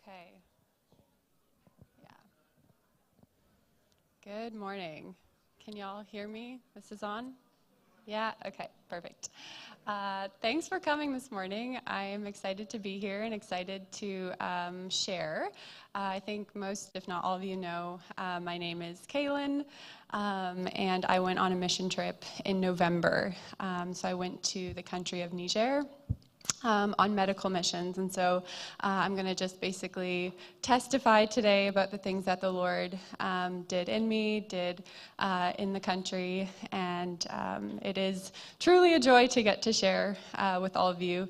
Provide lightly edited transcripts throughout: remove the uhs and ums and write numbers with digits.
Okay. Yeah. Good morning. Can y'all hear me? This is on? Yeah? Okay, perfect. Thanks for coming this morning. I am excited to be here and excited to share. I think most, if not all of you know, my name is Kaelyn, and I went on a mission trip in November. So I went to the country of Niger. On medical missions. And so I'm going to just basically testify today about the things that the Lord did in me, did in the country. And it is truly a joy to get to share with all of you.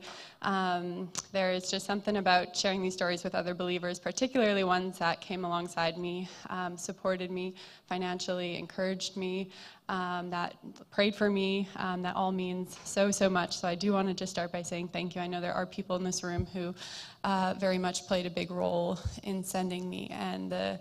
There is just something about sharing these stories with other believers, particularly ones that came alongside me, supported me financially, encouraged me, that prayed for me. That all means so much. So I do want to just start by saying thank you. I know there are people in this room who very much played a big role in sending me, and the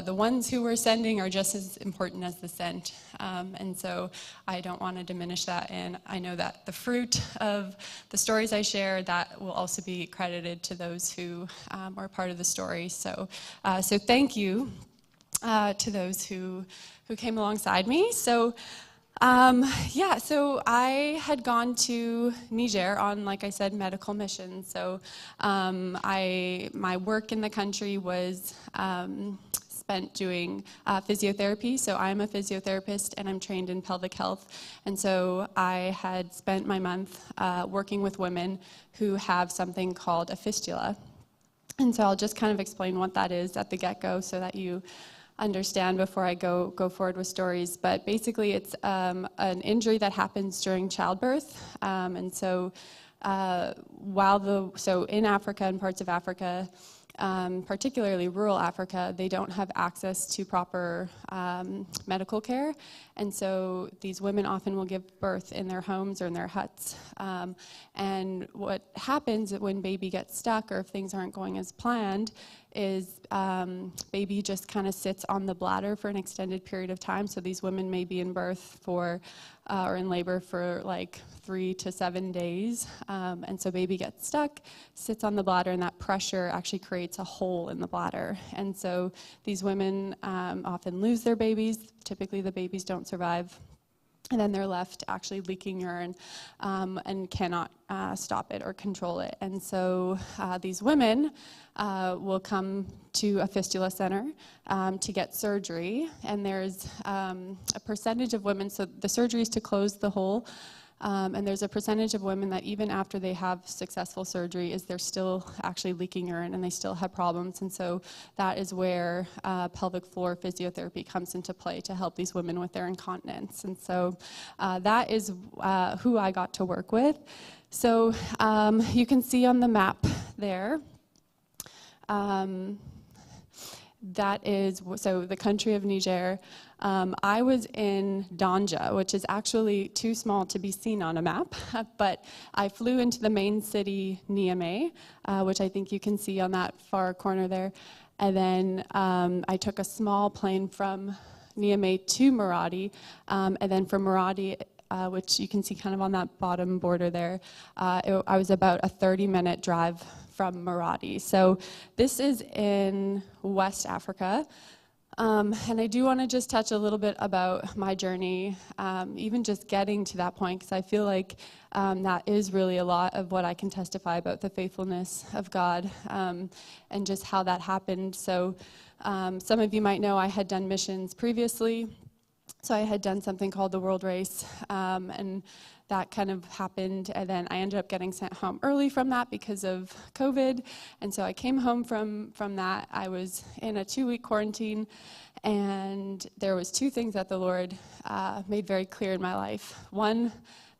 ones who were sending are just as important as the sent. And so I don't want to diminish that, and I know that the fruit of the stories I share, that will also be credited to those who are part of the story. So thank you to those who came alongside me. So so I had gone to Niger on, like I said, medical missions. So my work in the country was spent doing physiotherapy. So I'm a physiotherapist and I'm trained in pelvic health. And so I had spent my month working with women who have something called a fistula. And so I'll just kind of explain what that is at the get-go so that you understand before I go forward with stories. But basically it's an injury that happens during childbirth. And so so in Africa and parts of Africa, particularly rural Africa, they don't have access to proper medical care. And so these women often will give birth in their homes or in their huts. And what happens when baby gets stuck or if things aren't going as planned is baby just kind of sits on the bladder for an extended period of time. So these women may be in birth or in labor for like 3 to 7 days. And so baby gets stuck, sits on the bladder, and that pressure actually creates a hole in the bladder. And so these women often lose their babies. Typically the babies don't survive. And then they're left actually leaking urine and cannot stop it or control it. And so these women will come to a fistula center to get surgery. And there's a percentage of women, so the surgery is to close the hole. And there's a percentage of women that even after they have successful surgery they're still actually leaking urine and they still have problems. And so that is where pelvic floor physiotherapy comes into play to help these women with their incontinence. And so that is who I got to work with. So you can see on the map there, that is, so the country of Niger. I was in Danja, which is actually too small to be seen on a map, but I flew into the main city, Niamey, which I think you can see on that far corner there. And then I took a small plane from Niamey to Maradi, and then from Maradi, which you can see kind of on that bottom border there, I was about a 30-minute drive from Maradi. So this is in West Africa. And I do want to just touch a little bit about my journey, even just getting to that point, because I feel like that is really a lot of what I can testify about the faithfulness of God and just how that happened. So some of you might know I had done missions previously. So I had done something called the World Race, and that kind of happened, and then I ended up getting sent home early from that because of COVID. And so I came home from that. I was in a 2-week quarantine, and there was 2 things that the Lord made very clear in my life. One,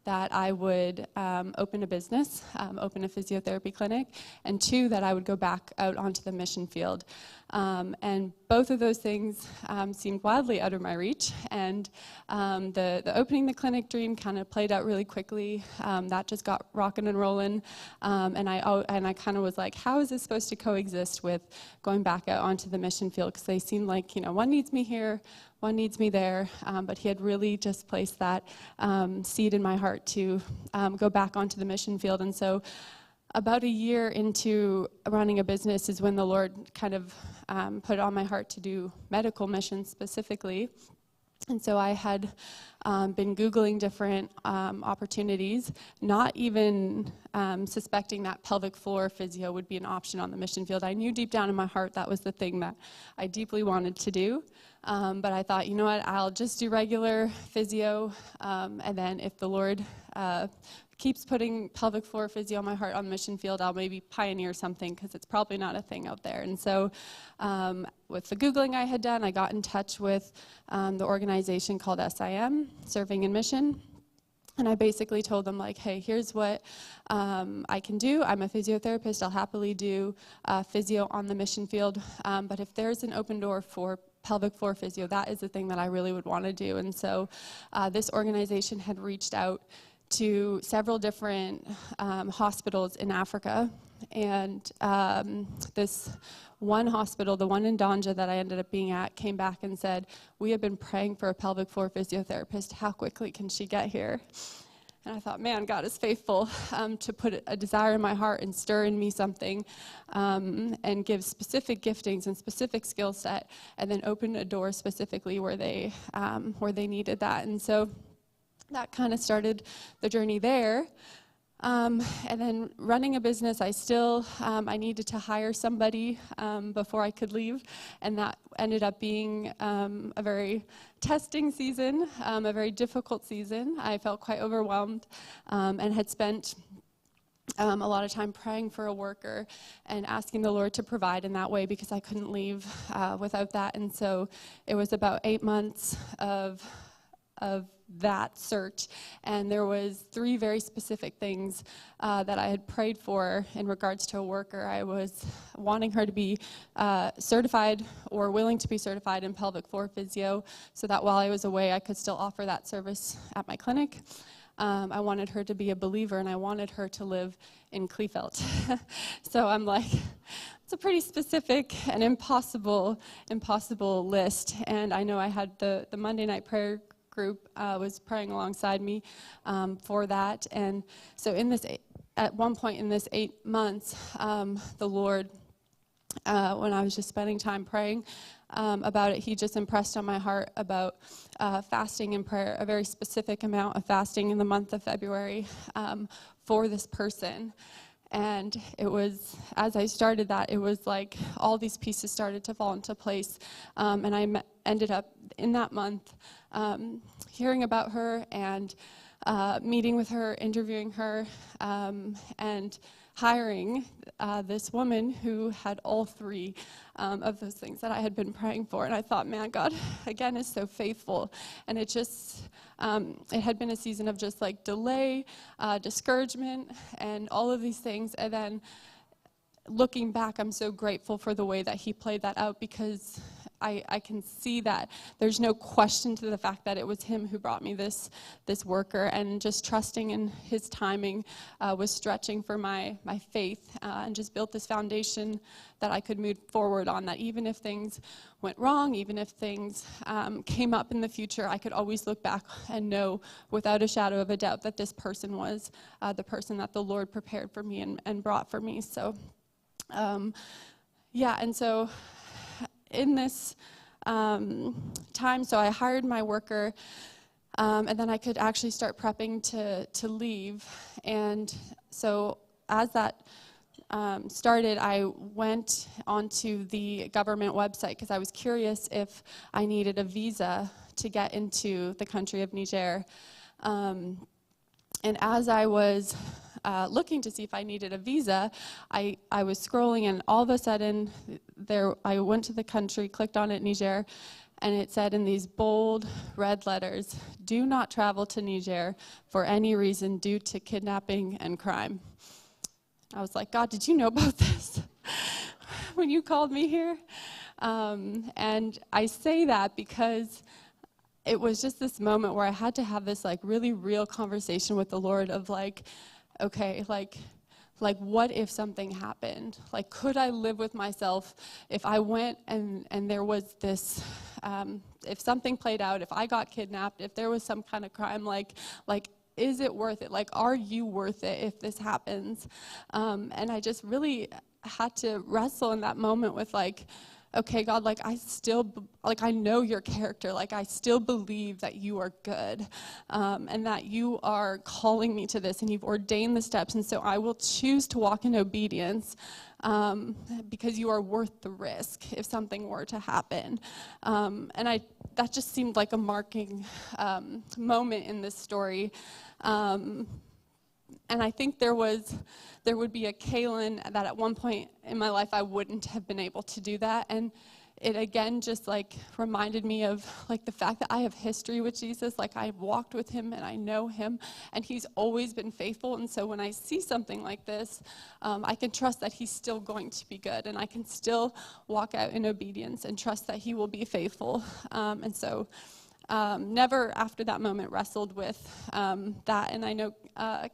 that I would open a business, open a physiotherapy clinic, and 2, that I would go back out onto the mission field. And both of those things seemed wildly out of my reach, and the opening the clinic dream kind of played out really quickly. That just got rocking and rolling, and I kind of was like, how is this supposed to coexist with going back out onto the mission field? Because they seem like, one needs me here, one needs me there, but he had really just placed that seed in my heart to go back onto the mission field. And so about a year into running a business is when the Lord kind of put it on my heart to do medical missions specifically. And so I had been Googling different opportunities, not even suspecting that pelvic floor physio would be an option on the mission field. I knew deep down in my heart that was the thing that I deeply wanted to do. But I thought, you know what, I'll just do regular physio, and then if the Lord keeps putting pelvic floor physio on my heart on the mission field, I'll maybe pioneer something, because it's probably not a thing out there. And so with the Googling I had done, I got in touch with the organization called SIM, Serving in Mission. And I basically told them, like, hey, here's what I can do. I'm a physiotherapist. I'll happily do physio on the mission field. But if there's an open door for pelvic floor physio, that is the thing that I really would want to do. And so this organization had reached out to several different hospitals in Africa. And this one hospital, the one in Danja that I ended up being at, came back and said, we have been praying for a pelvic floor physiotherapist. How quickly can she get here? And I thought, man, God is faithful to put a desire in my heart and stir in me something and give specific giftings and specific skill set, and then open a door specifically where they needed that. And so that kind of started the journey there. And then running a business, I needed to hire somebody before I could leave, and that ended up being a very testing season, a very difficult season. I felt quite overwhelmed and had spent a lot of time praying for a worker and asking the Lord to provide in that way, because I couldn't leave without that. And so it was about 8 months of that search, and there was 3 very specific things that I had prayed for in regards to a worker. I was wanting her to be certified or willing to be certified in pelvic floor physio, so that while I was away I could still offer that service at my clinic. I wanted her to be a believer, and I wanted her to live in Kleefeld. So I'm like, it's a pretty specific and impossible list. And I know I had the Monday night prayer group was praying alongside me for that. And so at one point in this 8 months, the Lord, when I was just spending time praying about it, he just impressed on my heart about fasting and prayer, a very specific amount of fasting in the month of February for this person. And it was, as I started that, it was like all these pieces started to fall into place. And I ended up in that month hearing about her and meeting with her, interviewing her, and hiring this woman who had all 3 of those things that I had been praying for. And I thought, man, God, again, is so faithful. And it just, it had been a season of just like delay, discouragement, and all of these things. And then looking back, I'm so grateful for the way that he played that out, because I can see that there's no question to the fact that it was him who brought me this worker, and just trusting in his timing was stretching for my faith, and just built this foundation that I could move forward on, that even if things went wrong, even if things came up in the future, I could always look back and know without a shadow of a doubt that this person was the person that the Lord prepared for me and brought for me. So yeah, and so in this time, so I hired my worker, and then I could actually start prepping to leave. And so as that started, I went onto the government website because I was curious if I needed a visa to get into the country of Niger. And as I was looking to see if I needed a visa, I was scrolling, and all of a sudden I went to the country, clicked on it, Niger, and it said in these bold red letters, "Do not travel to Niger for any reason due to kidnapping and crime." I was like, God, did you know about this when you called me here? And I say that because it was just this moment where I had to have this like really real conversation with the Lord of like, okay, like what if something happened? Like, could I live with myself if I went and there was this, if something played out, if I got kidnapped, if there was some kind of crime, like is it worth it? Like, are you worth it if this happens? And I just really had to wrestle in that moment with, like, okay, God, like, I know your character. Like, I still believe that you are good, and that you are calling me to this, and you've ordained the steps, and so I will choose to walk in obedience, because you are worth the risk if something were to happen. And that just seemed like a marking moment in this story. And I think there would be a Kaelyn that at one point in my life I wouldn't have been able to do that. And it again just like reminded me of like the fact that I have history with Jesus. Like, I've walked with him and I know him, and he's always been faithful. And so when I see something like this, I can trust that he's still going to be good, and I can still walk out in obedience and trust that he will be faithful. And so never after that moment wrestled with that. And I know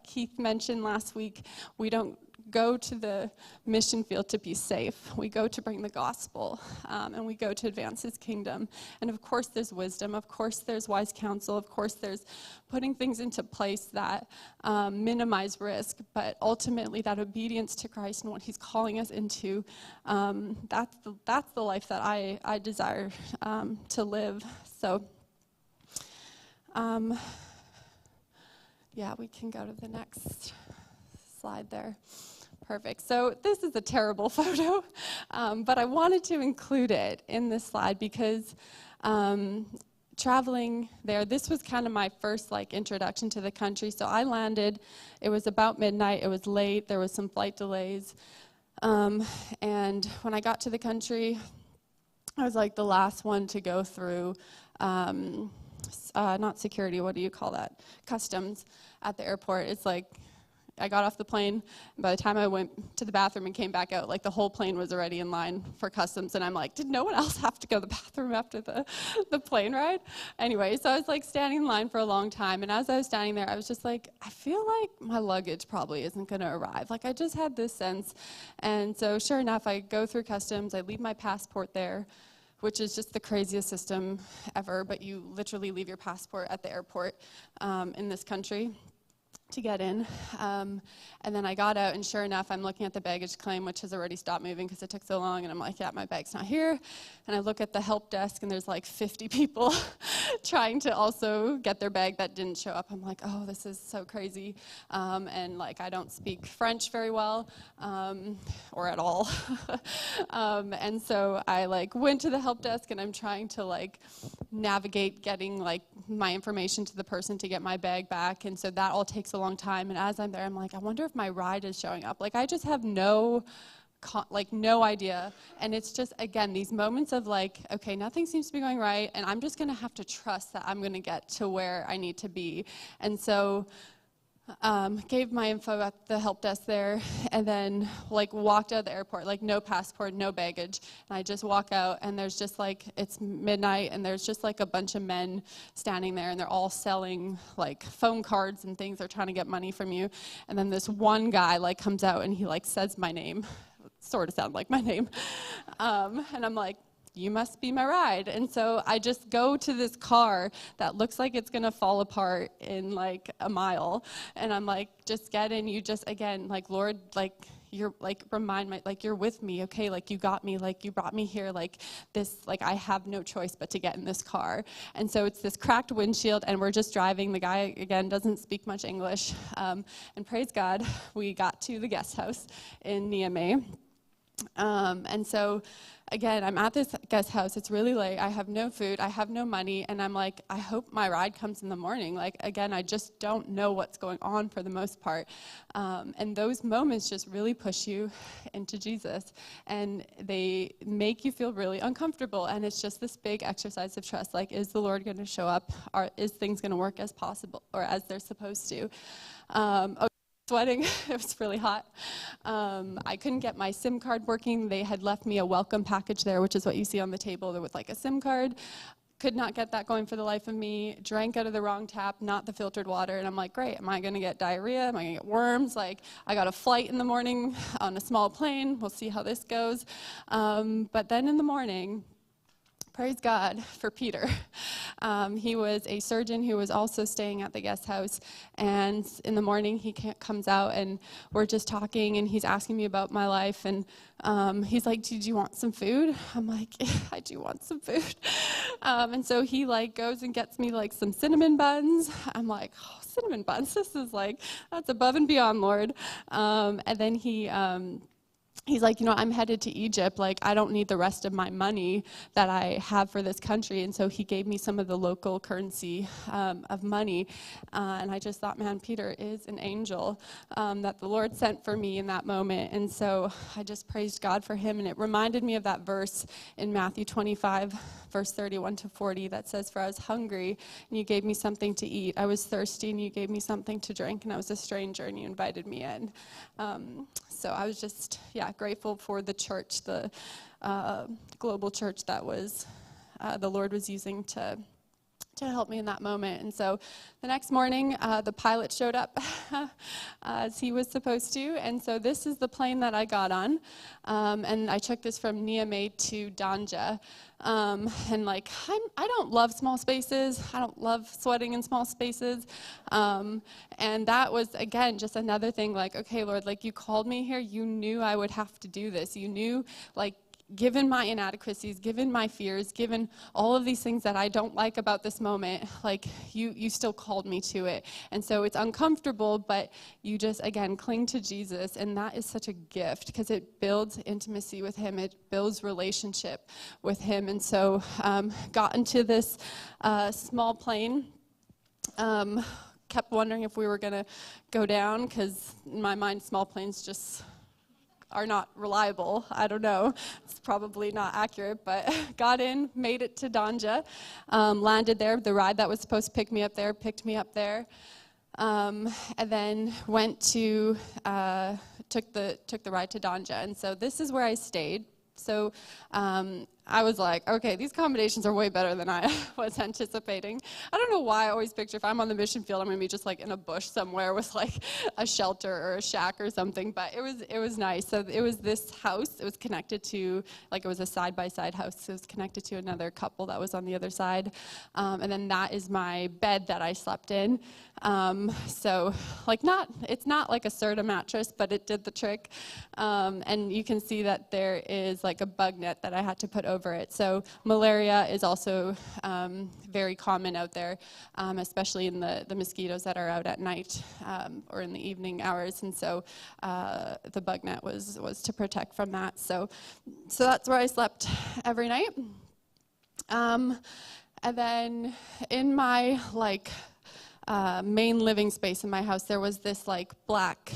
Keith mentioned last week, we don't go to the mission field to be safe. We go to bring the gospel, and we go to advance his kingdom. And of course there's wisdom. Of course there's wise counsel. Of course there's putting things into place that minimize risk. But ultimately that obedience to Christ and what he's calling us into, that's the life that I desire to live. So yeah, we can go to the next slide there. Perfect. So this is a terrible photo, but I wanted to include it in this slide because traveling there, this was kind of my first like introduction to the country. So I landed, it was about midnight, it was late, there was some flight delays, and when I got to the country, I was like the last one to go through not security, what do you call that? Customs at the airport. It's like, I got off the plane, and by the time I went to the bathroom and came back out, like the whole plane was already in line for customs, and I'm like, did no one else have to go to the bathroom after the plane ride? Anyway, so I was like standing in line for a long time, and as I was standing there, I was just like, I feel like my luggage probably isn't going to arrive. Like, I just had this sense, and so sure enough, I go through customs, I leave my passport there, which is just the craziest system ever, but you literally leave your passport at the airport in this country to get in. And then I got out, and sure enough, I'm looking at the baggage claim, which has already stopped moving because it took so long, and I'm like, yeah, my bag's not here. And I look at the help desk, and there's like 50 people trying to also get their bag that didn't show up. I'm like, oh, this is so crazy. And like, I don't speak French very well, or at all. And so I like went to the help desk, and I'm trying to like navigate getting like my information to the person to get my bag back. And so that all takes a long time. And as I'm there, I'm like, I wonder if my ride is showing up. Like, I just have no idea. And it's just, again, these moments of like, okay, nothing seems to be going right, and I'm just going to have to trust that I'm going to get to where I need to be. And so gave my info at the help desk there, and then like walked out of the airport, like no passport, no baggage. And I just walk out, and there's just like, it's midnight, and there's just like a bunch of men standing there, and they're all selling like phone cards and things. They're trying to get money from you. And then this one guy like comes out, and he like says my name, sort of sound like my name. And I'm like, you must be my ride. And so I just go to this car that looks like it's gonna fall apart in like a mile. And I'm like, just get in. You just, again, like, Lord, like, you're like, remind me, like, you're with me, okay? Like, you got me, like, you brought me here, like this, like, I have no choice but to get in this car. And so it's this cracked windshield, and we're just driving. The guy, again, doesn't speak much English. And praise God, we got to the guest house in Niamey. And so, again, I'm at this guest house. It's really late. I have no food. I have no money. And I'm like, I hope my ride comes in the morning. Like, again, I just don't know what's going on for the most part. And those moments just really push you into Jesus. And they make you feel really uncomfortable. And it's just this big exercise of trust. Like, is the Lord going to show up? Or is things going to work as possible or as they're supposed to? Sweating. It was really hot. I couldn't get my SIM card working. They had left me a welcome package there, which is what you see on the table. There was like a SIM card. Could not get that going for the life of me. Drank out of the wrong tap, not the filtered water. And I'm like, great, am I going to get diarrhea? Am I going to get worms? Like, I got a flight in the morning on a small plane. We'll see how this goes. But then in the morning, Praise God for Peter. He was a surgeon who was also staying at the guest house, and in the morning he comes out and we're just talking, and he's asking me about my life, and he's like, "Did you want some food?" I'm like, "Yeah, I do want some food." And so he goes and gets me some cinnamon buns. I'm like, "Oh, cinnamon buns, this is that's above and beyond, Lord." And then he's like, "I'm headed to Egypt. I don't need the rest of my money that I have for this country." And so he gave me some of the local currency of money. And I just thought, man, Peter is an angel that the Lord sent for me in that moment. And so I just praised God for him. And it reminded me of that verse in Matthew 25, verse 31 to 40, that says, "For I was hungry, and you gave me something to eat. I was thirsty, and you gave me something to drink. And I was a stranger, and you invited me in." So I was just, grateful for the church, the global church that was the Lord was using to help me in that moment. And so the next morning, the pilot showed up as he was supposed to. And so this is the plane that I got on. And I took this from Niamey to Danja. And I don't love small spaces. I don't love sweating in small spaces. And that was, again, just another thing, okay, Lord, you called me here. You knew I would have to do this. You knew, given my inadequacies, given my fears, given all of these things that I don't like about this moment, you still called me to it. And so it's uncomfortable, but you just, again, cling to Jesus. And that is such a gift because it builds intimacy with him. It builds relationship with him. And so got into this small plane. Kept wondering if we were going to go down because in my mind, small planes just are not reliable. I don't know. It's probably not accurate, but got in, made it to Danja, landed there. The ride that was supposed to pick me up there picked me up there, and then went to took the ride to Danja. And so this is where I stayed. So I was like, okay, these accommodations are way better than I was anticipating. I don't know why I always picture if I'm on the mission field, I'm going to be just in a bush somewhere with a shelter or a shack or something. But it was nice. So it was this house. It was connected to, it was a side-by-side house. So it was connected to another couple that was on the other side. And then that is my bed that I slept in. So it's not like a Serta mattress, but it did the trick. And you can see that there is a bug net that I had to put over it. So malaria is also very common out there, especially in the mosquitoes that are out at night or in the evening hours. And so the bug net was to protect from that. So that's where I slept every night. And then in my main living space in my house, there was this black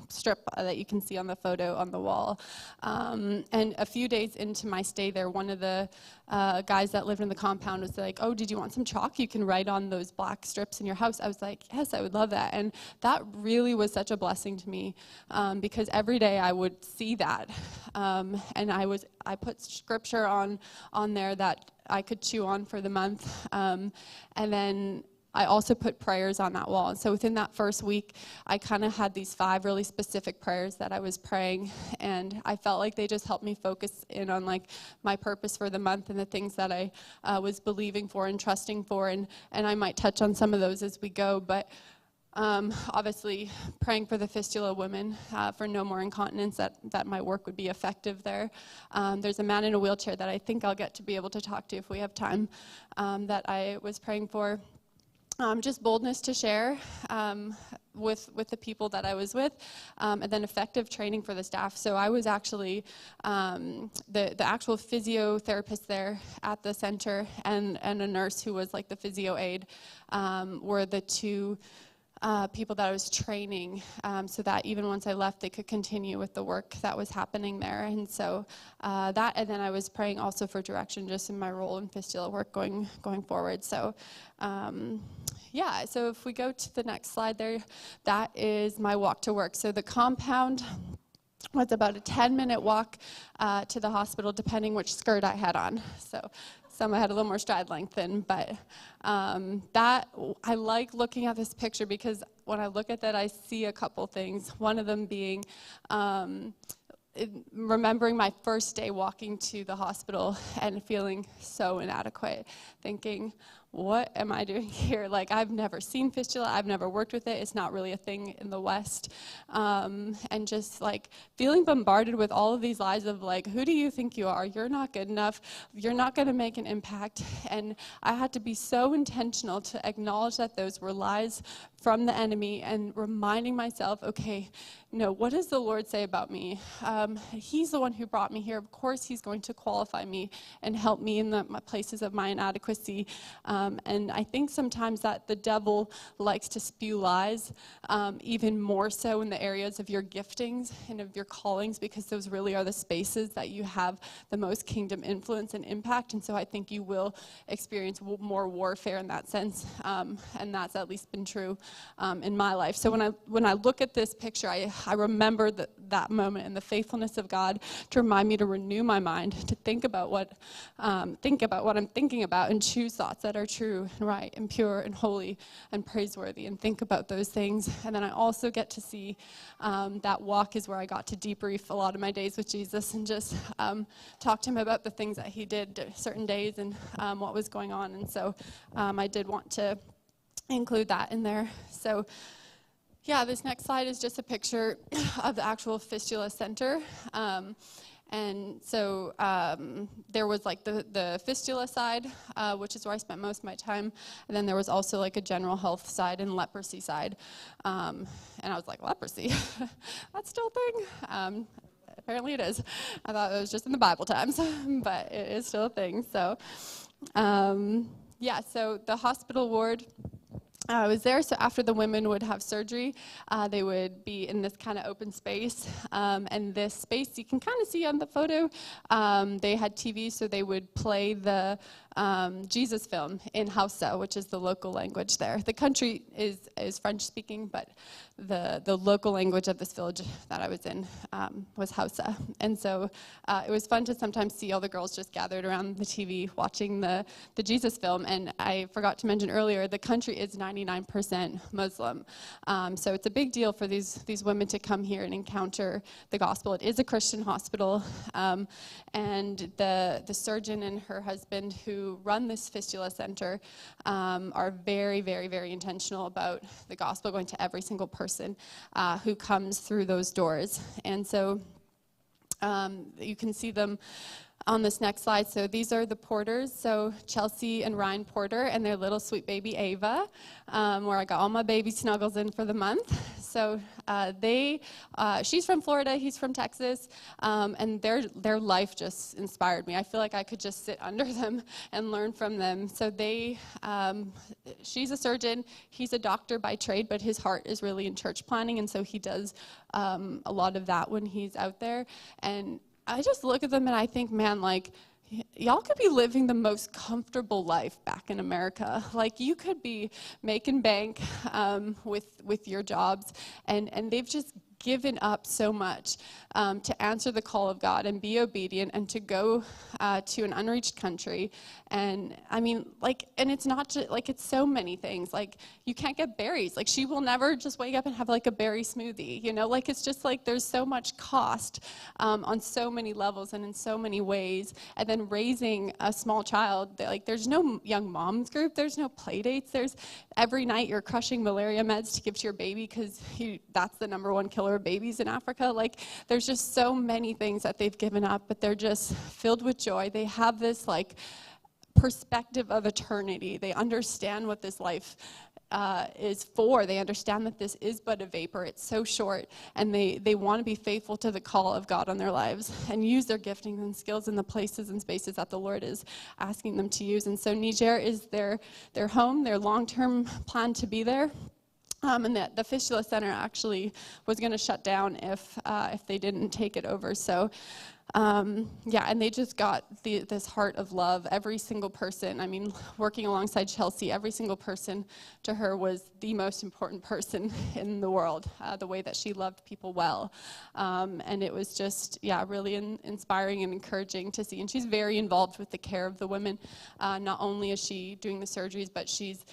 strip that you can see on the photo on the wall. And a few days into my stay there, one of the guys that lived in the compound was like, "Oh, did you want some chalk? You can write on those black strips in your house." I was like, "Yes, I would love that." And that really was such a blessing to me because every day I would see that. And I put scripture on there that I could chew on for the month. And then I also put prayers on that wall. And so within that first week, I kind of had these 5 really specific prayers that I was praying. And I felt like they just helped me focus in on my purpose for the month and the things that I was believing for and trusting for. And I might touch on some of those as we go. But obviously praying for the fistula women for no more incontinence, that my work would be effective there. There's a man in a wheelchair that I think I'll get to be able to talk to if we have time that I was praying for. Just boldness to share with the people that I was with, and then effective training for the staff. So I was actually the actual physiotherapist there at the center, and a nurse who was the physio aide were the 2 people that I was training, so that even once I left, they could continue with the work that was happening there. And so that, and then I was praying also for direction just in my role in fistula work going forward. So so if we go to the next slide there, that is my walk to work. So the compound was about a 10-minute walk to the hospital, depending which skirt I had on. So some I had a little more stride length in, but that I like looking at this picture because when I look at that, I see a couple things. One of them being remembering my first day walking to the hospital and feeling so inadequate, thinking, what am I doing here? Like, I've never seen fistula. I've never worked with it. It's not really a thing in the West. And just, like, feeling bombarded with all of these lies of, like, who do you think you are? You're not good enough. You're not going to make an impact. And I had to be so intentional to acknowledge that those were lies from the enemy and reminding myself, okay, no, what does the Lord say about me? He's the one who brought me here. Of course, he's going to qualify me and help me in the places of my inadequacy. And I think sometimes that the devil likes to spew lies, even more so in the areas of your giftings and of your callings, because those really are the spaces that you have the most kingdom influence and impact. And so I think you will experience more warfare in that sense, and that's at least been true in my life. So when I look at this picture, I remember that moment and the faithfulness of God to remind me to renew my mind, to think about what I'm thinking about, and choose thoughts that are true and right and pure and holy and praiseworthy, and think about those things. And then I also get to see that walk is where I got to debrief a lot of my days with Jesus and just talk to him about the things that he did certain days and what was going on. And so I did want to include that in there. So yeah, this next slide is just a picture of the actual fistula center. And so there was like the fistula side, which is where I spent most of my time. And then there was also like a general health side and leprosy side. And I was like, leprosy? That's still a thing? Apparently it is. I thought it was just in the Bible times, but it is still a thing. So yeah, so the hospital ward, I was there, so after the women would have surgery, they would be in this kind of open space, and this space you can kind of see on the photo. They had TV, so they would play the Jesus film in Hausa, which is the local language there. The country is French-speaking, but the local language of this village that I was in was Hausa. And so it was fun to sometimes see all the girls just gathered around the TV watching the Jesus film. And I forgot to mention earlier, the country is 99% Muslim. So it's a big deal for these women to come here and encounter the gospel. It is a Christian hospital. And the surgeon and her husband who run this fistula center are very, very, very intentional about the gospel going to every single person who comes through those doors. And so you can see them on this next slide. So these are the Porters, so Chelsea and Ryan Porter and their little sweet baby Ava, where I got all my baby snuggles in for the month. So she's from Florida, he's from Texas, and their life just inspired me. I feel like I could just sit under them and learn from them. So she's a surgeon, he's a doctor by trade, but his heart is really in church planning, and so he does a lot of that when he's out there. And I just look at them and I think, man, like, y'all could be living the most comfortable life back in America. Like, you could be making bank with your jobs, and they've just given up so much to answer the call of God and be obedient and to go to an unreached country. And I mean, like, and it's not just, like, it's so many things. Like, you can't get berries. Like, she will never just wake up and have, like, a berry smoothie, you know? Like, it's just, like, there's so much cost on so many levels and in so many ways. And then raising a small child, like, there's no young moms group. There's no play dates. There's every night you're crushing malaria meds to give to your baby because that's the #1 killer of babies in Africa. Like, there's just so many things that they've given up, but they're just filled with joy. They have this, like, perspective of eternity. They understand what this life is for. They understand that this is but a vapor. It's so short, and they want to be faithful to the call of God on their lives and use their giftings and skills in the places and spaces that the Lord is asking them to use. And so Niger is their home, their long-term plan to be there. And the Fistula Center actually was going to shut down if they didn't take it over. So, yeah, and they just got this heart of love. Every single person, I mean, working alongside Chelsea, every single person to her was the most important person in the world, the way that she loved people well. And it was just, yeah, really inspiring and encouraging to see. And she's very involved with the care of the women. Not only is she doing the surgeries, but she's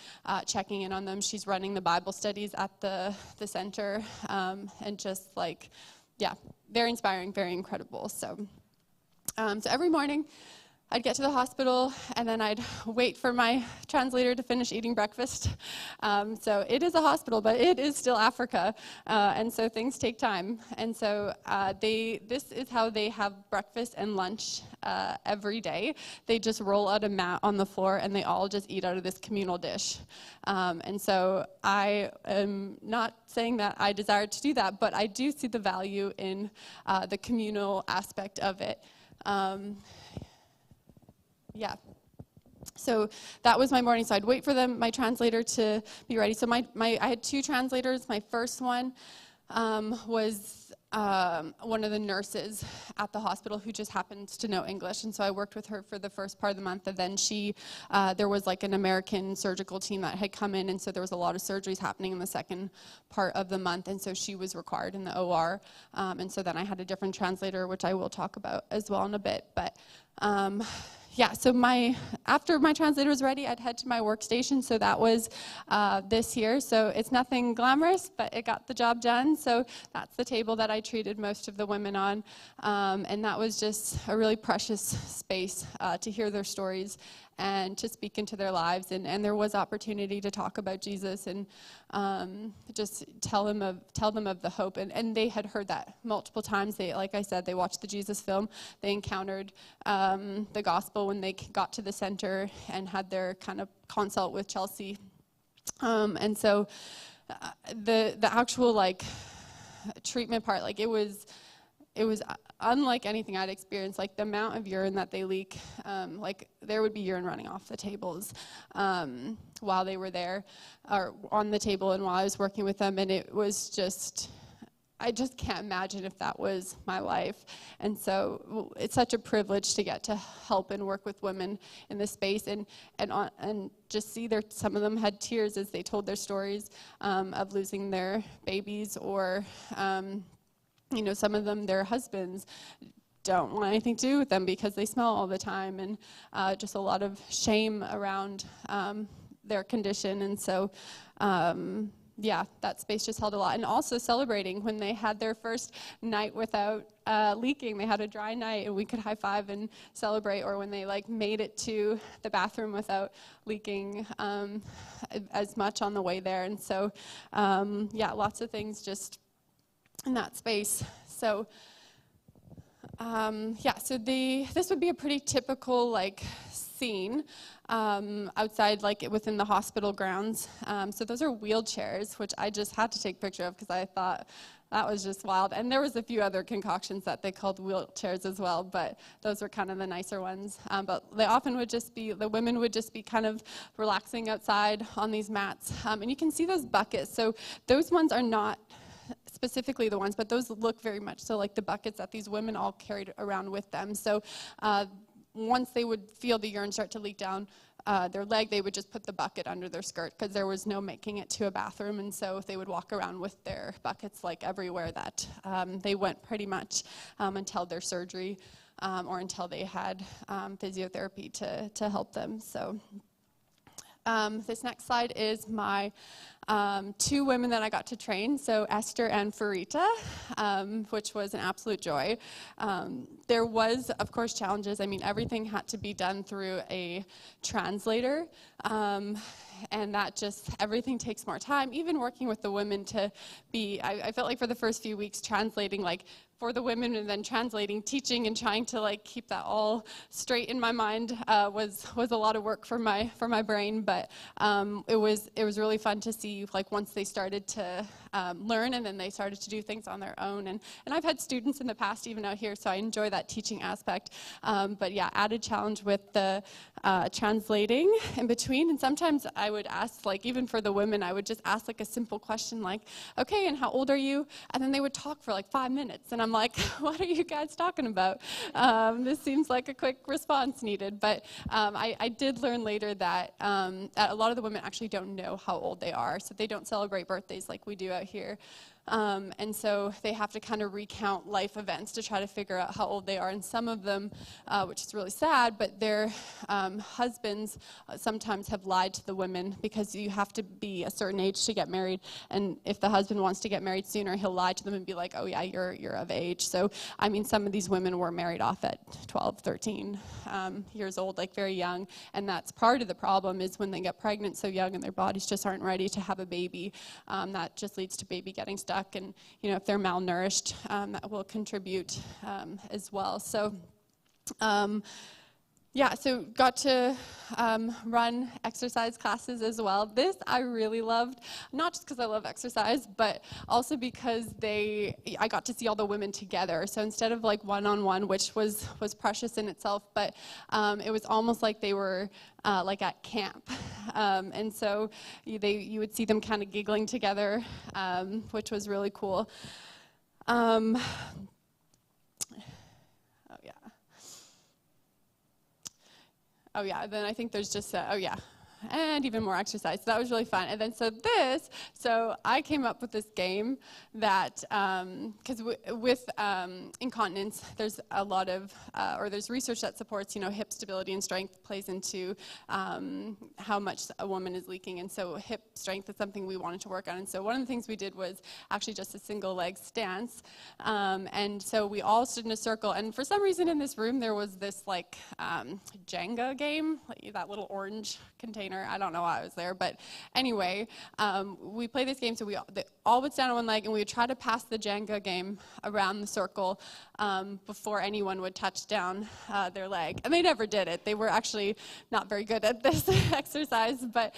checking in on them. She's running the Bible studies at the center, and just, like, yeah, very inspiring, very incredible. So every morning, I'd get to the hospital, and then I'd wait for my translator to finish eating breakfast. So it is a hospital, but it is still Africa, and so things take time. And so this is how they have breakfast and lunch every day. They just roll out a mat on the floor, and they all just eat out of this communal dish. And so I am not saying that I desire to do that, but I do see the value in the communal aspect of it. Yeah. So that was my morning. So I'd wait for my translator to be ready. So I had 2 translators. My first one was one of the nurses at the hospital who just happened to know English. And so I worked with her for the first part of the month. And then there was like an American surgical team that had come in. And so there was a lot of surgeries happening in the second part of the month. And so she was required in the OR. And so then I had a different translator, which I will talk about as well in a bit. But yeah, so after my translator was ready, I'd head to my workstation. So that was this here. So it's nothing glamorous, but it got the job done. So that's the table that I treated most of the women on. And that was just a really precious space to hear their stories and to speak into their lives. And there was opportunity to talk about Jesus and just tell them of the hope. And they had heard that multiple times. Like I said, they watched the Jesus film. They encountered the gospel when they got to the center and had their kind of consult with Chelsea. And so the actual like treatment part, like it was unlike anything I'd experienced. Like the amount of urine that they leak, like there would be urine running off the tables while they were there, or on the table, and while I was working with them. And it was just, I just can't imagine if that was my life. And so it's such a privilege to get to help and work with women in this space, and just see some of them had tears as they told their stories of losing their babies, or some of them, their husbands don't want anything to do with them because they smell all the time, and just a lot of shame around their condition. And so yeah, that space just held a lot. And also celebrating when they had their first night without leaking. They had a dry night, and we could high five and celebrate. Or when they like made it to the bathroom without leaking as much on the way there. And so yeah, lots of things just in that space. So yeah, so this would be a pretty typical like scene outside, like within the hospital grounds. So those are wheelchairs, which I just had to take a picture of because I thought that was just wild. And there was a few other concoctions that they called wheelchairs as well, but those were kind of the nicer ones. But they often would just be, the women would just be kind of relaxing outside on these mats. And you can see those buckets. So those ones are not specifically the ones, but those look very much so like the buckets that these women all carried around with them. So once they would feel the urine start to leak down their leg, they would just put the bucket under their skirt because there was no making it to a bathroom. And so they would walk around with their buckets like everywhere that they went pretty much until their surgery or until they had physiotherapy to help them. So this next slide is my 2 women that I got to train, so Esther and Farita, which was an absolute joy. There was, of course, challenges. I mean, everything had to be done through a translator, and that just, everything takes more time. Even working with the women to be, I felt like for the first few weeks translating, like, for the women, and then translating, teaching, and trying to like keep that all straight in my mind was a lot of work for my brain. But it was really fun to see, like, once they started to learn, and then they started to do things on their own. And I've had students in the past even out here, so I enjoy that teaching aspect. But yeah, added challenge with the translating in between. And sometimes I would ask, like, even for the women, I would just ask like a simple question like, okay, and how old are you? And then they would talk for like 5 minutes, and I'm like, what are you guys talking about? This seems like a quick response needed. But I did learn later that a lot of the women actually don't know how old they are, so they don't celebrate birthdays like we do out here. And so they have to kind of recount life events to try to figure out how old they are. And some of them, which is really sad, but their husbands sometimes have lied to the women, because you have to be a certain age to get married. And if the husband wants to get married sooner, he'll lie to them and be like, oh yeah, you're of age. So, I mean, some of these women were married off at 12, 13 years old, like very young. And that's part of the problem, is when they get pregnant so young and their bodies just aren't ready to have a baby, that just leads to baby getting stuck. And, you know, if they're malnourished, that will contribute as well. So, yeah, so got to run exercise classes as well. This I really loved, not just because I love exercise, but also because I got to see all the women together. So instead of like one-on-one, which was precious in itself, but it was almost like they were like at camp. And so you would see them kind of giggling together, which was really cool. Oh yeah, then I think there's just, and even more exercise. So that was really fun. And then so I came up with this game that, because with incontinence, there's a lot of, or there's research that supports, you know, hip stability and strength plays into how much a woman is leaking. And so hip strength is something we wanted to work on. And so one of the things we did was actually just a single leg stance. And so we all stood in a circle. And for some reason in this room, there was this like Jenga game, like that little orange container. I don't know why I was there, but anyway, we play this game, so they all would stand on one leg, and we would try to pass the Jenga game around the circle before anyone would touch down their leg. And they never did it. They were actually not very good at this exercise, but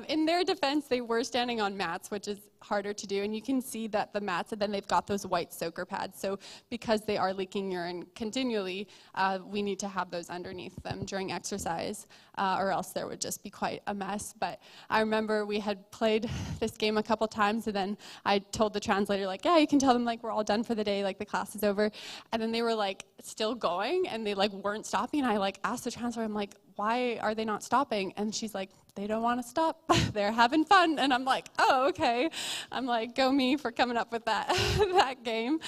in their defense, they were standing on mats, which is harder to do, and you can see that the mats, and then they've got those white soaker pads, so because they are leaking urine continually, we need to have those underneath them during exercise, or else there would just be quite a mess. But I remember we had played this game a couple times, and then I told the translator, like, yeah, you can tell them, like, we're all done for the day, like, the class is over, and then they were, like, still going, and they, like, weren't stopping, and I, like, asked the translator, I'm like, why are they not stopping? And she's like, they don't want to stop. They're having fun. And I'm like, oh, okay. I'm like, go me for coming up with that that game.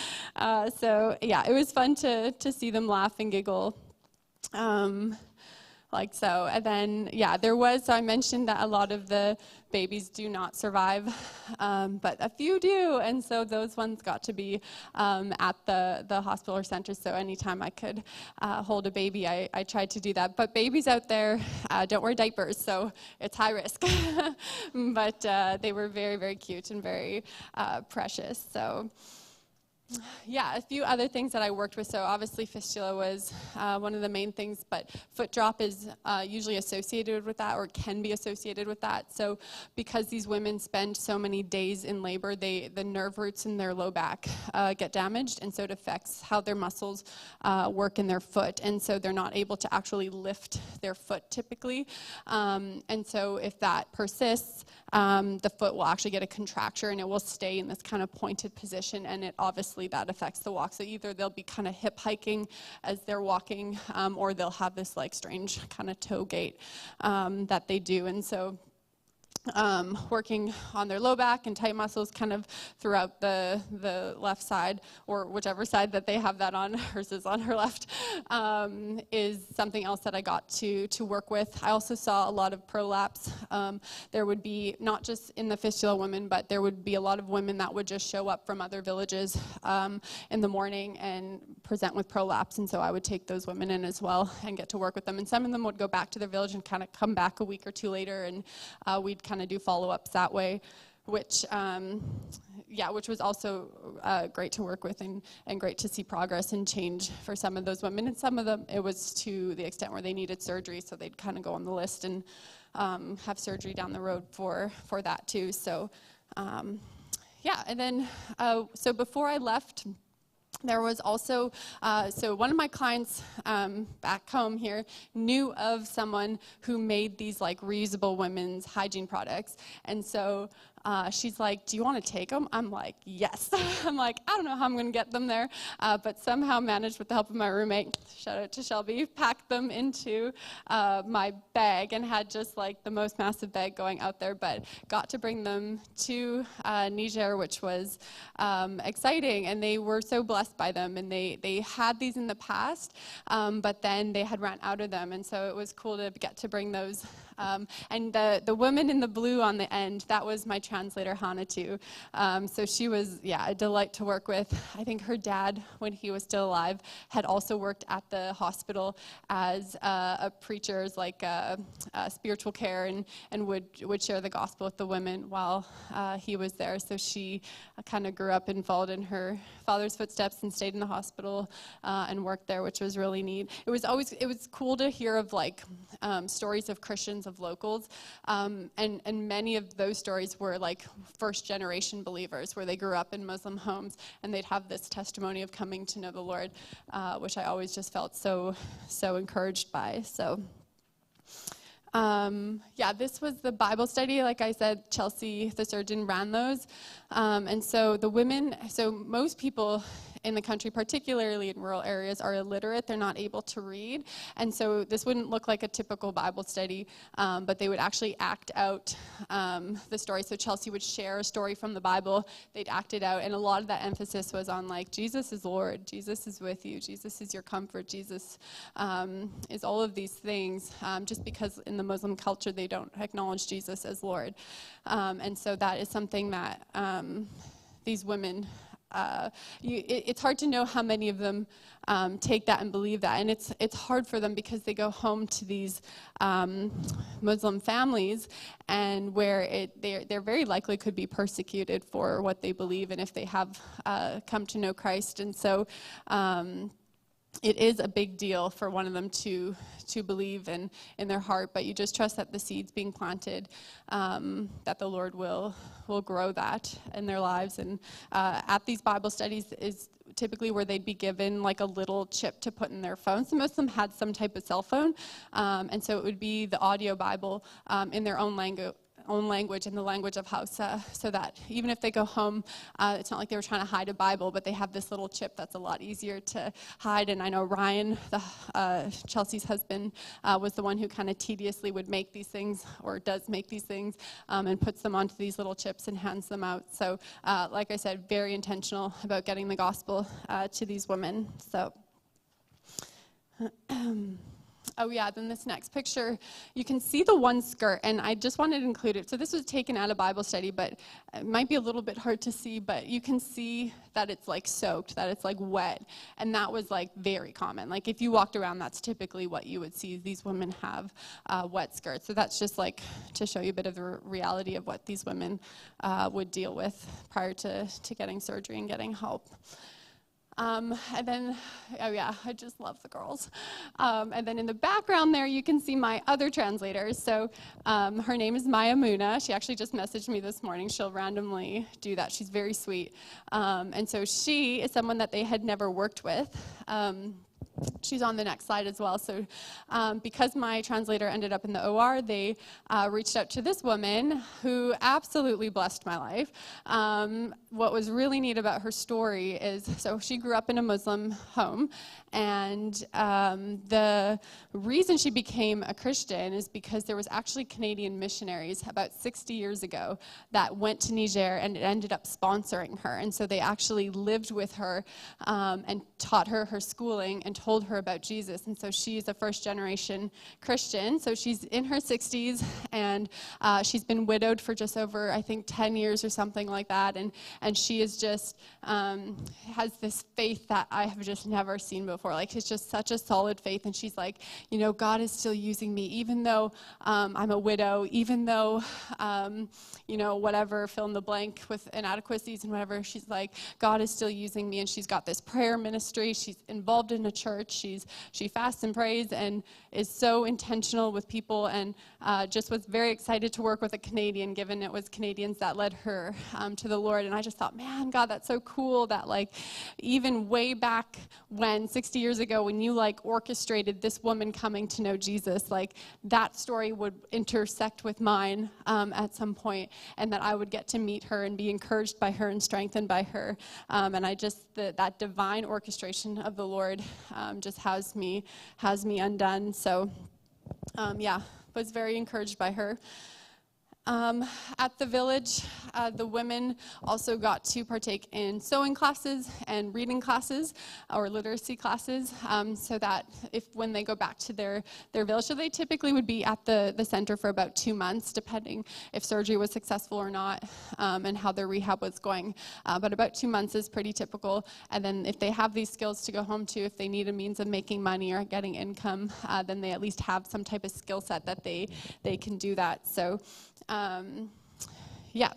So yeah, it was fun to see them laugh and giggle. Like so. And then, yeah, so I mentioned that a lot of the babies do not survive, but a few do, and so those ones got to be at the hospital or center, so anytime I could hold a baby, I tried to do that. But babies out there don't wear diapers, so it's high risk. But they were very, very cute and very precious, so... Yeah, a few other things that I worked with. So obviously fistula was one of the main things, but foot drop is usually associated with that, or can be associated with that. So because these women spend so many days in labor, the nerve roots in their low back get damaged, and so it affects how their muscles work in their foot, and so they're not able to actually lift their foot typically. And so if that persists, the foot will actually get a contracture, and it will stay in this kind of pointed position, and it obviously that affects the walk. So either they'll be kind of hip hiking as they're walking, or they'll have this like strange kind of toe gait that they do. And so working on their low back and tight muscles kind of throughout the left side, or whichever side that they have that on, hers is on her left, is something else that I got to work with. I also saw a lot of prolapse. There would be, not just in the fistula women, but there would be a lot of women that would just show up from other villages in the morning and present with prolapse, and so I would take those women in as well and get to work with them. And some of them would go back to their village and kind of come back a week or two later, and we'd kind of do follow-ups that way, which was also great to work with, and great to see progress and change for some of those women. And some of them, it was to the extent where they needed surgery, so they'd kind of go on the list and have surgery down the road for that too. So yeah, and then so before I left, there was also, so one of my clients back home here knew of someone who made these like reusable women's hygiene products. And so she's like, do you want to take them? I'm like, yes. I'm like, I don't know how I'm going to get them there, but somehow managed with the help of my roommate, shout out to Shelby, packed them into my bag and had just like the most massive bag going out there, but got to bring them to Niger, which was exciting, and they were so blessed by them, and they had these in the past, but then they had ran out of them, and so it was cool to get to bring those. And the woman in the blue on the end, that was my translator, Hannah, too. So she was, a delight to work with. I think her dad, when he was still alive, had also worked at the hospital as a preacher, like spiritual care, and would share the gospel with the women while he was there. So she kind of grew up and followed in her father's footsteps and stayed in the hospital and worked there, which was really neat. It was cool to hear of like stories of Christians, of locals, and many of those stories were like first generation believers where they grew up in Muslim homes, and they'd have this testimony of coming to know the Lord, which I always just felt so encouraged by. So this was the Bible study. Like I said, Chelsea, the surgeon, ran those. And so the women, so most people in the country, particularly in rural areas, are illiterate. They're not able to read. And so this wouldn't look like a typical Bible study, but they would actually act out the story. So Chelsea would share a story from the Bible. They'd act it out. And a lot of that emphasis was on like, Jesus is Lord. Jesus is with you. Jesus is your comfort. Jesus is all of these things, just because in the Muslim culture, they don't acknowledge Jesus as Lord. And so that is something that these women, it's hard to know how many of them take that and believe that, and it's hard for them because they go home to these Muslim families, and where they're very likely could be persecuted for what they believe, and if they have come to know Christ, and so it is a big deal for one of them to believe in their heart, but you just trust that the seeds being planted, that the Lord will grow that in their lives. And at these Bible studies is typically where they'd be given like a little chip to put in their phone. So most of them had some type of cell phone, and so it would be the audio Bible in their own language, in the language of Hausa, so that even if they go home, it's not like they were trying to hide a Bible, but they have this little chip that's a lot easier to hide. And I know Ryan, Chelsea's husband, was the one who kind of tediously would make these things, or does make these things, and puts them onto these little chips and hands them out. So like I said, very intentional about getting the gospel to these women. So oh yeah, then this next picture, you can see the one skirt, and I just wanted to include it. So this was taken at a Bible study, but it might be a little bit hard to see, but you can see that it's like soaked, that it's like wet, and that was like very common. Like if you walked around, that's typically what you would see. These women have wet skirts. So that's just like to show you a bit of the reality of what these women would deal with prior to getting surgery and getting help. And then, oh yeah, I just love the girls. And then in the background there, you can see my other translator. So her name is Maya Muna. She actually just messaged me this morning. She'll randomly do that. She's very sweet. And so she is someone that they had never worked with. She's on the next slide as well. So because my translator ended up in the OR, they reached out to this woman who absolutely blessed my life. What was really neat about her story is, so she grew up in a Muslim home, and the reason she became a Christian is because there was actually Canadian missionaries about 60 years ago that went to Niger, and it ended up sponsoring her. And so they actually lived with her and taught her schooling and told her about Jesus. And so she's a first-generation Christian. So she's in her 60s, and she's been widowed for just over, I think, 10 years or something like that. And she is just has this faith that I have just never seen before. Like, it's just such a solid faith. And she's like, you know, God is still using me, even though I'm a widow, even though, you know, whatever, fill in the blank with inadequacies and whatever. She's like, God is still using me. And she's got this prayer ministry. She's involved in a church. church. She fasts and prays and is so intentional with people, and just was very excited to work with a Canadian, given it was Canadians that led her to the Lord. And I just thought, man, God, that's so cool that like even way back when 60 years ago, when you like orchestrated this woman coming to know Jesus, like that story would intersect with mine at some point, and that I would get to meet her and be encouraged by her and strengthened by her. And I just, that divine orchestration of the Lord just has me undone. So yeah, was very encouraged by her. At the village, the women also got to partake in sewing classes and reading classes or literacy classes, so that when they go back to their village, so they typically would be at the center for about 2 months, depending if surgery was successful or not, and how their rehab was going. But about 2 months is pretty typical. And then if they have these skills to go home to, if they need a means of making money or getting income, then they at least have some type of skill set that they can do that. So yeah.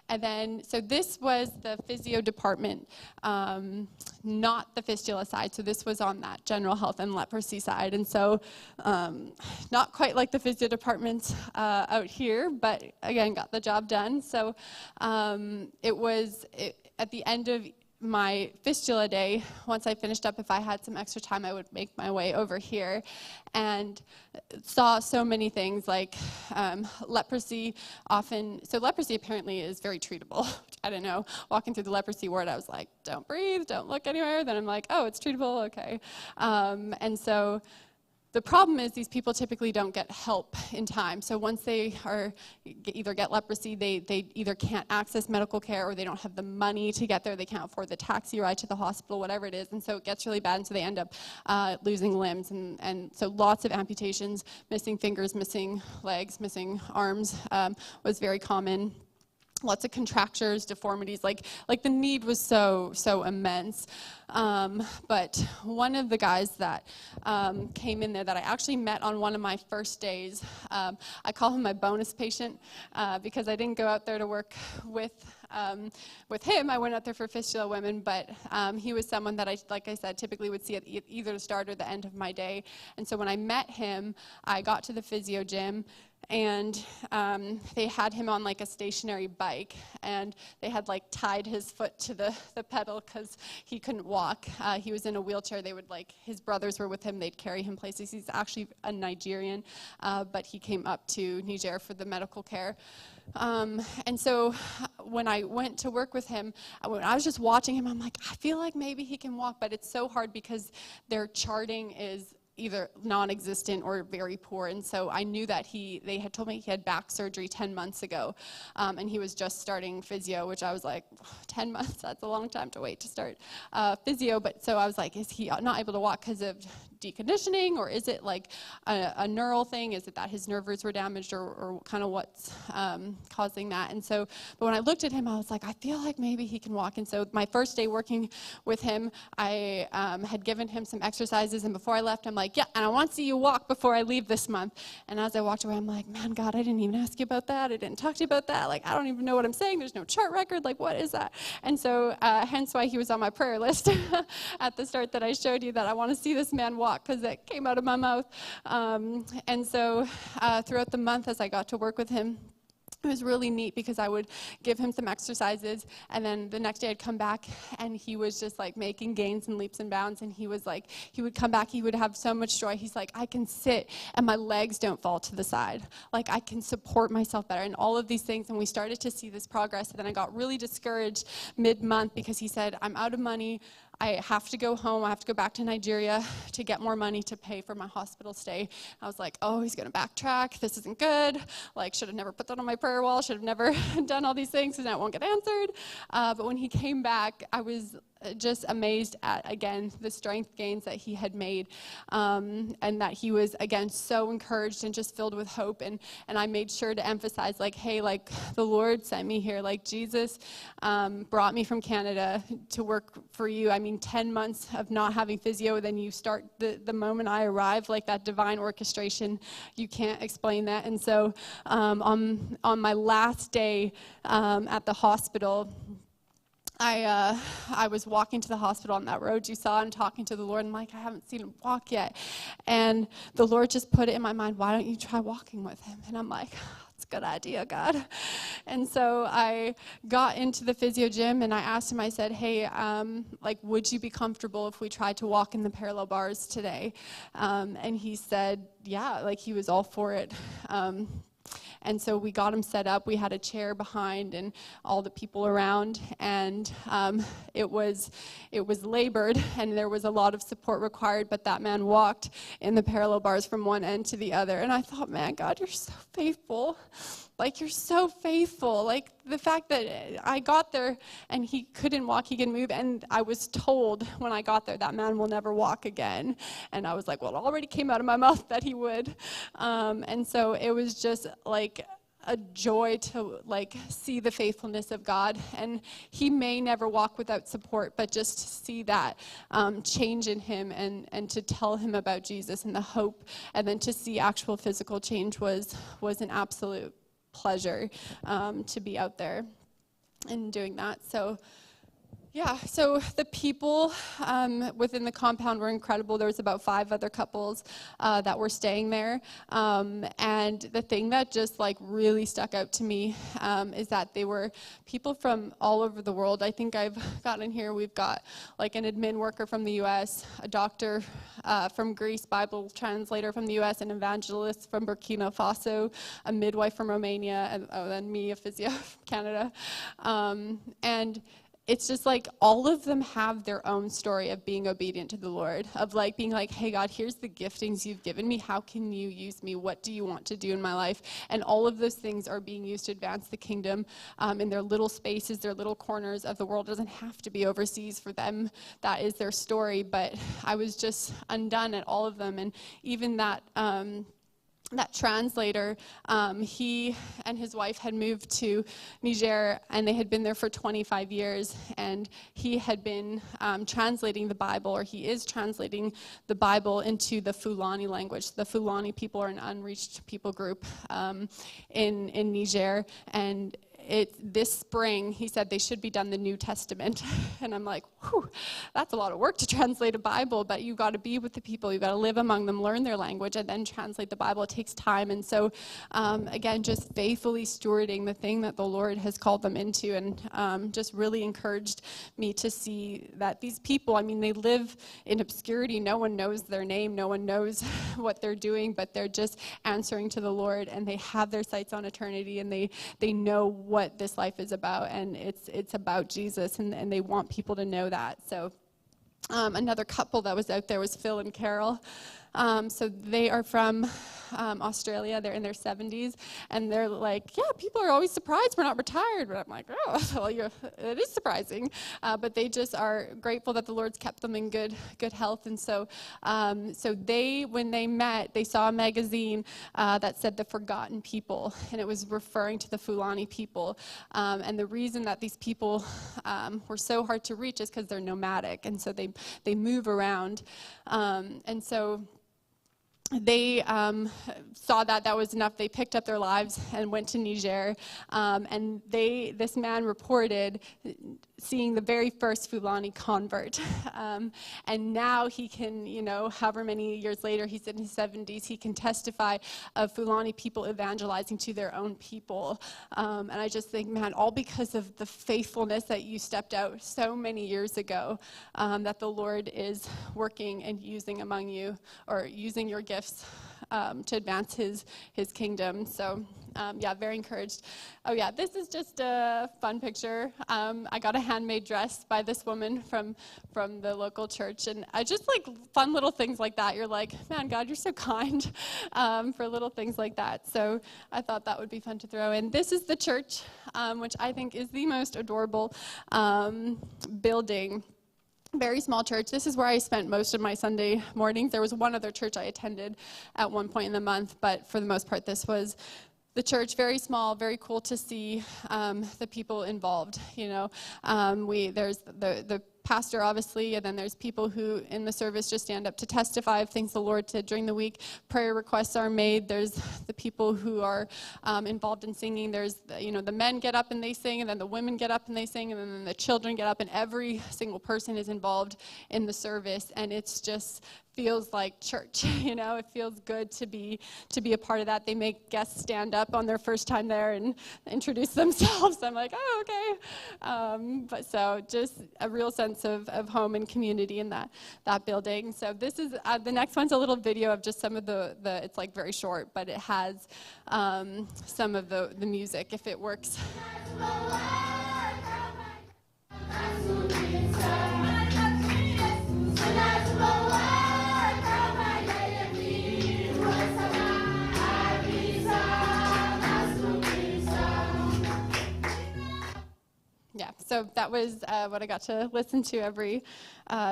And then, so this was the physio department, not the fistula side. So this was on that general health and leprosy side. And so not quite like the physio department out here, but again, got the job done. So at the end of my fistula day, once I finished up, if I had some extra time, I would make my way over here and saw so many things like leprosy so leprosy apparently is very treatable. I don't know, walking through the leprosy ward, I was like, don't breathe, don't look anywhere. Then I'm like, oh, it's treatable, okay. And so the problem is these people typically don't get help in time. So once they either get leprosy, they either can't access medical care, or they don't have the money to get there. They can't afford the taxi ride to the hospital, whatever it is. And so it gets really bad, and so they end up losing limbs. And so lots of amputations, missing fingers, missing legs, missing arms was very common. Lots of contractures, deformities, like the need was so immense. But one of the guys that came in there that I actually met on one of my first days, I call him my bonus patient because I didn't go out there to work with him. I went out there for fistula women, but he was someone that like I said, typically would see at either the start or the end of my day. And so when I met him, I got to the physio gym, and they had him on like a stationary bike, and they had like tied his foot to the pedal because he couldn't walk. He was in a wheelchair. They would his brothers were with him. They'd carry him places. He's actually a Nigerian, but he came up to Niger for the medical care. And so when I went to work with him, when I was just watching him, I'm like, I feel like maybe he can walk, but it's so hard because their charting is either non-existent or very poor. And so I knew that they had told me he had back surgery 10 months ago, and he was just starting physio, which I was like, 10 months, that's a long time to wait to start physio. But so I was like, is he not able to walk because of deconditioning, or is it like a neural thing? Is it that his nerve roots were damaged, or kind of what's causing that? And so, but when I looked at him, I was like, I feel like maybe he can walk. And so my first day working with him, I had given him some exercises, and before I left, I'm like, yeah, and I want to see you walk before I leave this month. And as I walked away, I'm like, man, God, I didn't even ask you about that. I didn't talk to you about that. Like, I don't even know what I'm saying. There's no chart record. Like, what is that? And so hence why he was on my prayer list at the start that I showed you, that I want to see this man walk, because that came out of my mouth. And so throughout the month, as I got to work with him, it was really neat because I would give him some exercises, and then the next day I'd come back and he was just like making gains and leaps and bounds, and he was like, he would come back, he would have so much joy. He's like, I can sit and my legs don't fall to the side. Like, I can support myself better, and all of these things. And we started to see this progress. And then I got really discouraged mid-month because he said, I'm out of money. I have to go home. I have to go back to Nigeria to get more money to pay for my hospital stay. I was like, oh, he's going to backtrack. This isn't good. Like, should have never put that on my prayer wall. Should have never done all these things, and that won't get answered. But when he came back, I was just amazed at, again, the strength gains that he had made, and that he was, again, so encouraged and just filled with hope. And I made sure to emphasize, like, hey, like, the Lord sent me here. Like, Jesus brought me from Canada to work for you. I mean, 10 months of not having physio, then you start the moment I arrive, like that divine orchestration. You can't explain that. And so on my last day at the hospital, I was walking to the hospital on that road you saw and talking to the Lord, and I'm like, I haven't seen him walk yet. And the Lord just put it in my mind, why don't you try walking with him? And I'm like, that's a good idea, God. And so I got into the physio gym, and I asked him, I said, hey, would you be comfortable if we tried to walk in the parallel bars today? And he said, yeah, like he was all for it. And so we got him set up. We had a chair behind and all the people around, and it was labored, and there was a lot of support required, but that man walked in the parallel bars from one end to the other. And I thought, man, God, you're so faithful. Like, you're so faithful. Like, the fact that I got there and he couldn't walk, he can move, and I was told when I got there, that man will never walk again. And I was like, well, it already came out of my mouth that he would. And so it was just like a joy to see the faithfulness of God. And he may never walk without support, but just to see that change in him and to tell him about Jesus and the hope, and then to see actual physical change was an absolute pleasure to be out there and doing that. So yeah, so the people within the compound were incredible. There was about 5 other couples that were staying there. And the thing that just really stuck out to me is that they were people from all over the world. I think I've got in here, we've got an admin worker from the U.S., a doctor from Greece, Bible translator from the U.S., an evangelist from Burkina Faso, a midwife from Romania, and then me, a physio from Canada. And it's just all of them have their own story of being obedient to the Lord, of being hey, God, here's the giftings you've given me. How can you use me? What do you want to do in my life? And all of those things are being used to advance the kingdom in their little spaces, their little corners of the world. It doesn't have to be overseas for them. That is their story. But I was just undone at all of them. And even that translator, he and his wife had moved to Niger, and they had been there for 25 years, and he had been translating the Bible, or he is translating the Bible into the Fulani language. The Fulani people are an unreached people group in Niger, and this spring, he said they should be done the New Testament. And I'm like, whew, that's a lot of work to translate a Bible, but you've got to be with the people. You've got to live among them, learn their language, and then translate the Bible. It takes time. And so, again, just faithfully stewarding the thing that the Lord has called them into, and just really encouraged me to see that these people, they live in obscurity. No one knows their name. No one knows what they're doing, but they're just answering to the Lord, and they have their sights on eternity, and they know what this life is about, and it's about Jesus, and they want people to know that. So another couple that was out there was Phil and Carol. So they are from Australia. They're in their 70s, and they're like, yeah, people are always surprised we're not retired. But I'm like, oh, well, it is surprising. But they just are grateful that the Lord's kept them in good health. And so, they, when they met, they saw a magazine that said The Forgotten People, and it was referring to the Fulani people. And the reason that these people were so hard to reach is because they're nomadic, and so they move around. And so they saw that was enough. They picked up their lives and went to Niger, and this man reported seeing the very first Fulani convert, and now he can, however many years later, he's in his 70s, he can testify of Fulani people evangelizing to their own people. And I just think, man, all because of the faithfulness that you stepped out so many years ago, that the Lord is working and using among you, or using your gifts to advance his kingdom. So yeah, very encouraged. Oh yeah, this is just a fun picture. I got a handmade dress by this woman from the local church, and I just fun little things like that. You're like, man, God, you're so kind for little things like that. So I thought that would be fun to throw in. This is the church, which I think is the most adorable building. Very small church. This is where I spent most of my Sunday mornings. There was one other church I attended at one point in the month, but for the most part, this was the church. Very small, very cool to see the people involved. There's the pastor, obviously, and then there's people who in the service just stand up to testify of things the Lord did during the week. Prayer requests are made. There's the people who are involved in singing. There's, the men get up and they sing, and then the women get up and they sing, and then the children get up, and every single person is involved in the service, and it's just feels like church. It feels good to be a part of that. They make guests stand up on their first time there and introduce themselves. I'm like, oh, okay. But so just a real sense of home and community in that building. So this is the next one's a little video of just some of the it's like very short, but it has some of the music if it works. Yeah, so that was what I got to listen to every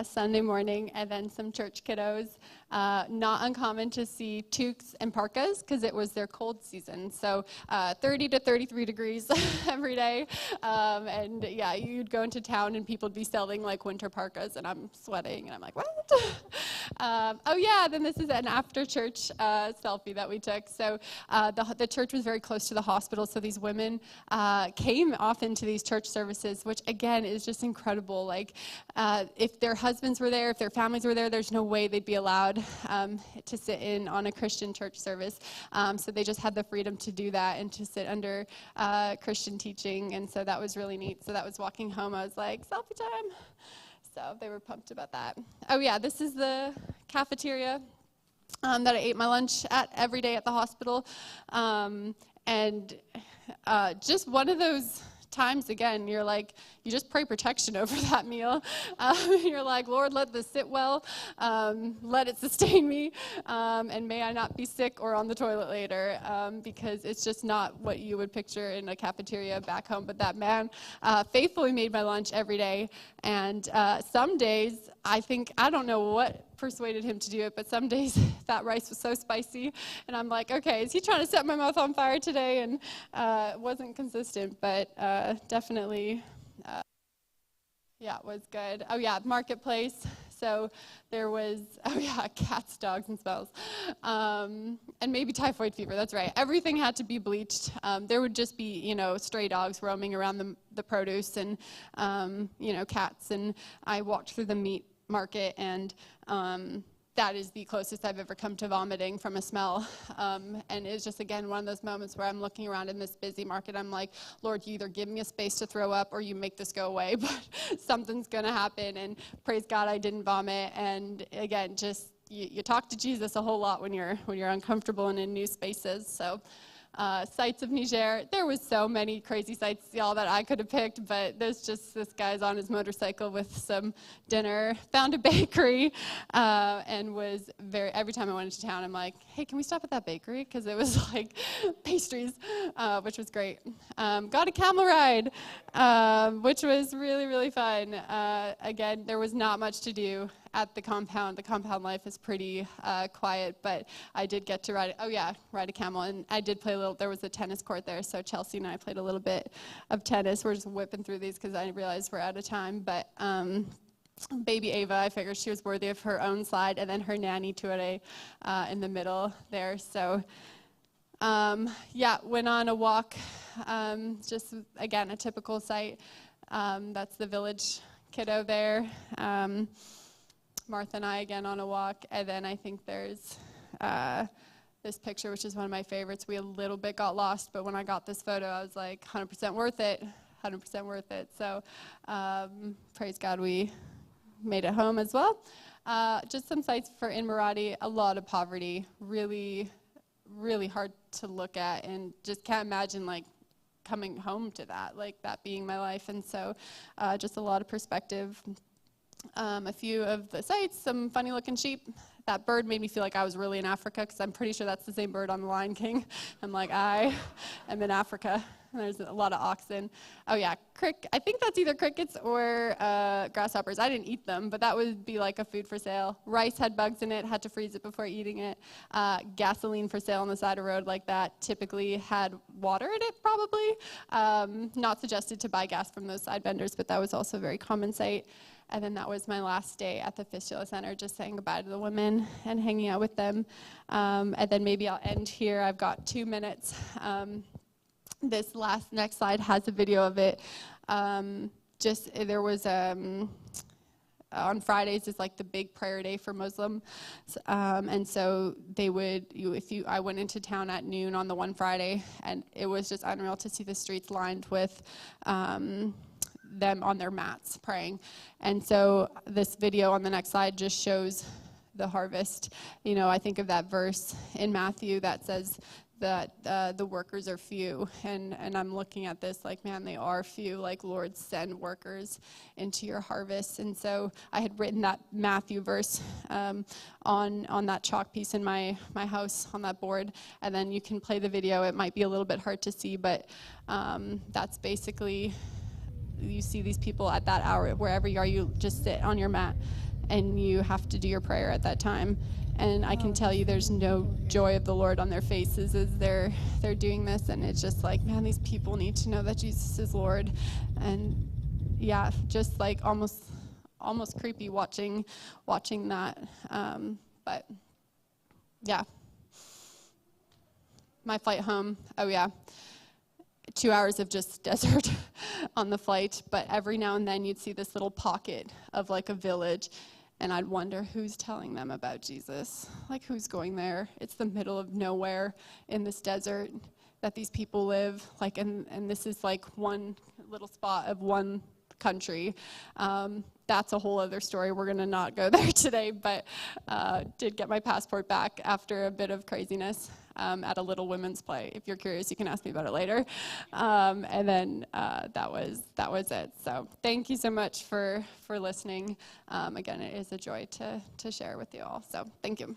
Sunday morning, and then some church kiddos. Not uncommon to see toques and parkas because it was their cold season. So 30 to 33 degrees every day. And yeah, you'd go into town and people would be selling like winter parkas, and I'm sweating, and I'm like, what? Oh yeah, then this is an after church selfie that we took. So the church was very close to the hospital, so these women came often to these church services, which again is just incredible. Like if their husbands were there, if their families were there, there's no way they'd be allowed to sit in on a Christian church service. So they just had the freedom to do that and to sit under Christian teaching, and so that was really neat. So that was walking home, I was like, selfie time. So they were pumped about that. Oh yeah, this is the cafeteria that I ate my lunch at every day at the hospital. And just one of those times, again, you're like, you just pray protection over that meal. You're like, Lord, let this sit well. Let it sustain me. And may I not be sick or on the toilet later, because it's just not what you would picture in a cafeteria back home. But that man faithfully made my lunch every day. And some days, I don't know what persuaded him to do it, but some days that rice was so spicy, and I'm like, okay, is he trying to set my mouth on fire today? And it wasn't consistent, but definitely, yeah, it was good. Oh yeah, marketplace. So there was, cats, dogs, and smells. And maybe typhoid fever, that's right. Everything had to be bleached. There would just be, stray dogs roaming around the produce, and, cats. And I walked through the meat market, and that is the closest I've ever come to vomiting from a smell. And it's just, again, one of those moments where I'm looking around in this busy market. I'm like, Lord, you either give me a space to throw up or you make this go away, but something's going to happen. And praise God, I didn't vomit. And again, just you talk to Jesus a whole lot when you're uncomfortable and in new spaces. So sights of Niger. There was so many crazy sights, y'all, that I could have picked, but there's just this guy's on his motorcycle with some dinner, found a bakery, and was every time I went into town, I'm like, hey, can we stop at that bakery? Because it was like pastries, which was great. Got a camel ride, which was really, really fun. Again, there was not much to do at the compound. The compound life is pretty quiet, but I did get to ride a camel, and I did play there was a tennis court there, so Chelsea and I played a little bit of tennis. We're just whipping through these because I realized we're out of time, but baby Ava, I figured she was worthy of her own slide, and then her nanny Ture in the middle there. So went on a walk, just again a typical site. That's the village kiddo there. Martha and I again on a walk, and then I think there's this picture, which is one of my favorites. We a little bit got lost, but when I got this photo, I was like, 100% worth it, 100% worth it. So praise God, we made it home as well. Just some sites in Marathi, a lot of poverty, really, really hard to look at, and just can't imagine like coming home to that, like that being my life. And so just a lot of perspective. A few of the sites, some funny looking sheep. That bird made me feel like I was really in Africa, because I'm pretty sure that's the same bird on The Lion King. I'm like, I am in Africa. There's a lot of oxen. Oh yeah, I think that's either crickets or grasshoppers. I didn't eat them, but that would be like a food for sale. Rice had bugs in it, had to freeze it before eating it. Gasoline for sale on the side of the road like that typically had water in it, probably. Not suggested to buy gas from those side vendors, but that was also a very common sight. And then that was my last day at the Fistula Center, just saying goodbye to the women and hanging out with them. And then maybe I'll end here. I've got 2 minutes. This next slide has a video of it. There was on Fridays is like the big prayer day for Muslims, and so they would. I went into town at noon on the one Friday, and it was just unreal to see the streets lined with them on their mats praying. And so this video on the next slide just shows the harvest. I think of that verse in Matthew that says that the workers are few, and I'm looking at this like, man, they are few. Like, Lord, send workers into your harvest. And so I had written that Matthew verse on that chalk piece in my house on that board, and then you can play the video. It might be a little bit hard to see, but that's basically, you see these people at that hour, wherever you are, you just sit on your mat, and you have to do your prayer at that time. And I can tell you there's no joy of the Lord on their faces as they're doing this. And it's just like, man, these people need to know that Jesus is Lord. And yeah, just like almost creepy watching that. But yeah. My flight home, 2 hours of just desert on the flight. But every now and then you'd see this little pocket of like a village. And I'd wonder who's telling them about Jesus. Like, who's going there? It's the middle of nowhere in this desert that these people live. Like, and this is like one little spot of one country. That's a whole other story. We're going to not go there today, but did get my passport back after a bit of craziness at a little women's play. If you're curious, you can ask me about it later. And then that was it. So thank you so much for listening. Again, it is a joy to share with you all. So thank you.